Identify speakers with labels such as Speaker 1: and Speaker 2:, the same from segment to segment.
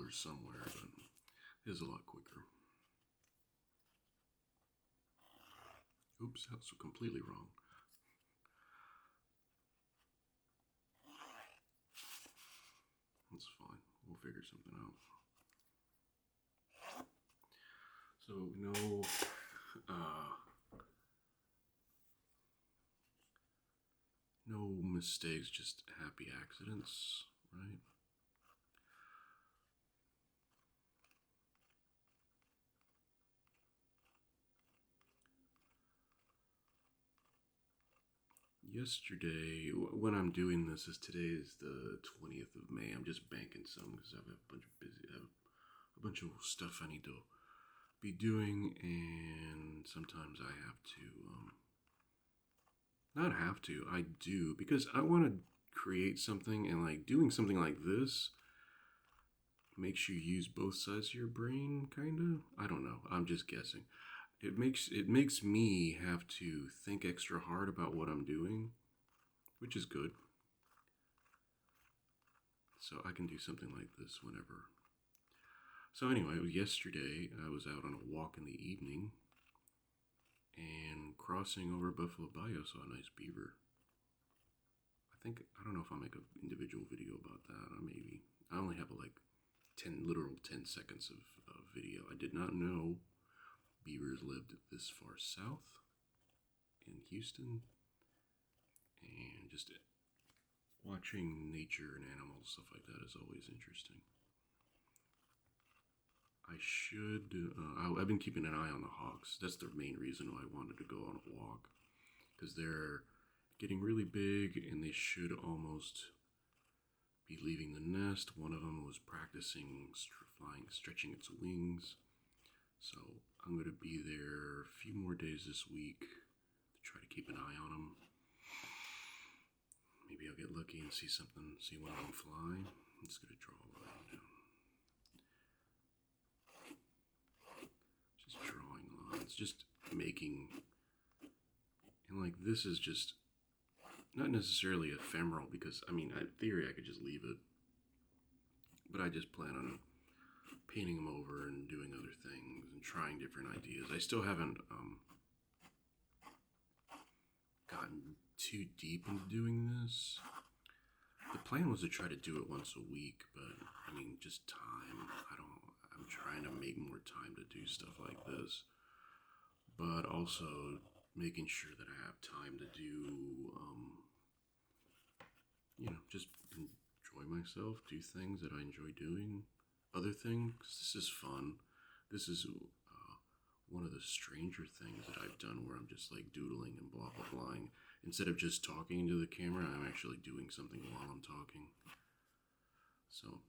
Speaker 1: roller somewhere, but it is a lot quicker. Oops, that's completely wrong. That's fine. We'll figure something out. So no mistakes, just happy accidents, right? Yesterday, when I'm doing this, today is the 20th of May. I'm just banking some because I have a bunch of stuff I need to be doing, and sometimes I have to, not have to, I do, because I want to create something, and like doing something like this makes you use both sides of your brain, kind of. I don't know. I'm just guessing. It makes me have to think extra hard about what I'm doing, which is good. So I can do something like this whenever. So anyway, yesterday I was out on a walk in the evening, and crossing over Buffalo Bayou, saw a nice beaver. I don't know if I'll make an individual video about that, or maybe. I only have like 10 seconds of video. I did not know beavers lived this far south in Houston, and just watching nature and animals, stuff like that, is always interesting. I've been keeping an eye on the hawks. That's the main reason why I wanted to go on a walk, because they're getting really big and they should almost be leaving the nest. One of them was practicing flying, stretching its wings. So I'm going to be there a few more days this week to try to keep an eye on them. Maybe I'll get lucky and see one of them fly. I'm just going to draw a line down. Just drawing lines, just making, and like this is just not necessarily ephemeral, because in theory I could just leave it, but I just plan on painting them over and doing other things and trying different ideas. I still haven't gotten too deep into doing this. The plan was to try to do it once a week, but just time. I'm trying to make more time to do stuff like this, but also making sure that I have time to do, just enjoy myself, do things that I enjoy doing, other things. This is fun. This is one of the stranger things that I've done, where I'm just like doodling and blah blah blahing. Instead of just talking into the camera, I'm actually doing something while I'm talking. So,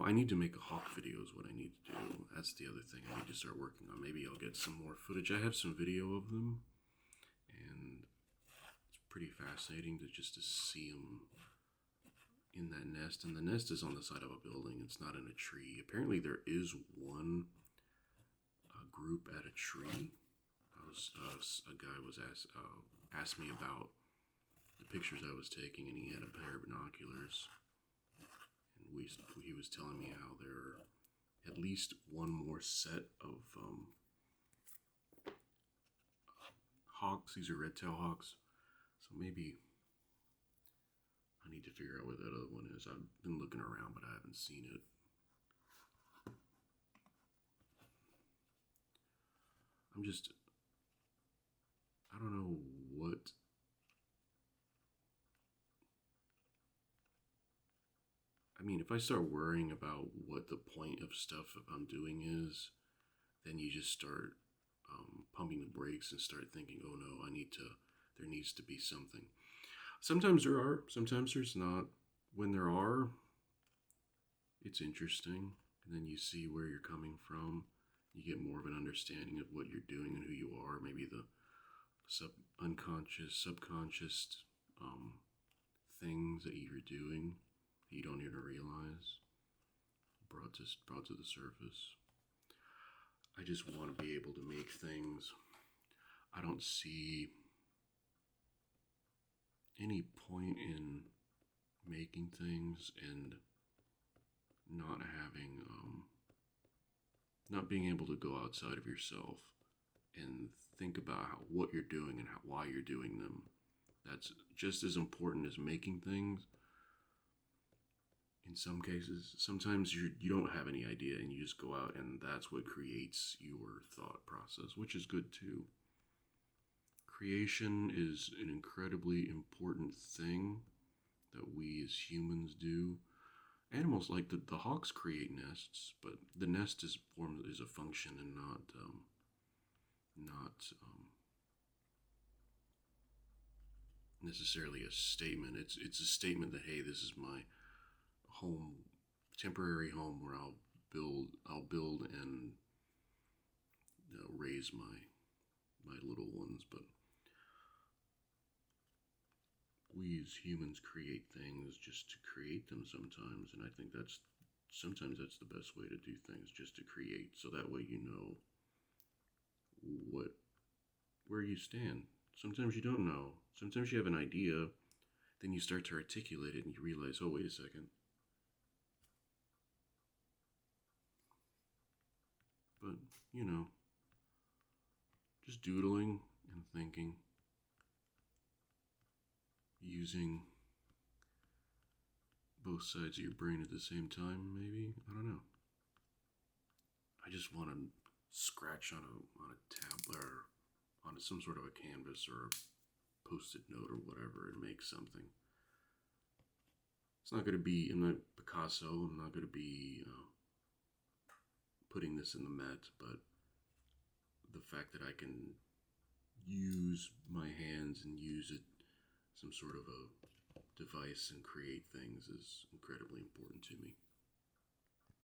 Speaker 1: I need to make a hawk video is what I need to do. That's the other thing I need to start working on. Maybe I'll get some more footage. I have some video of them, and it's pretty fascinating to see them in that nest. And the nest is on the side of a building. It's not in a tree. Apparently there is one group at a tree. A guy was asked me about the pictures I was taking, and he had a pair of binoculars, and he was telling me how there are at least one more set of hawks. These are red-tailed hawks, so maybe I need to figure out what that other one is. I've been looking around, but I haven't seen it. I don't know what. If I start worrying about what the point of stuff I'm doing is, then you just start pumping the brakes and start thinking, oh no, there needs to be something. Sometimes there are, sometimes there's not. When there are, it's interesting, and then you see where you're coming from. You get more of an understanding of what you're doing and who you are, maybe the subconscious things that you're doing that you don't even realize, brought to the surface. I just want to be able to make things. I don't see any point in making things and not having, not being able to go outside of yourself and think about what you're doing and why you're doing them. That's just as important as making things. In some cases, sometimes you don't have any idea and you just go out and that's what creates your thought process, which is good too. Creation is an incredibly important thing that we as humans do. Animals like the hawks create nests, but the nest is formed as a function and not necessarily a statement. It's a statement that, hey, this is my home, temporary home where I'll build and raise my little ones. But we as humans create things just to create them sometimes, and I think sometimes that's the best way to do things, just to create, so that way you know what where you stand. Sometimes you don't know. Sometimes you have an idea, then you start to articulate it and you realize, oh, wait a second. But, you know, just doodling and thinking, using both sides of your brain at the same time, maybe? I don't know. I just want to scratch on a tablet or on some sort of a canvas or a post-it note or whatever and make something. It's not going to be, I'm not Picasso, I'm not going to be putting this in the Met, but the fact that I can use my hands and use it, some sort of a device, and create things is incredibly important to me.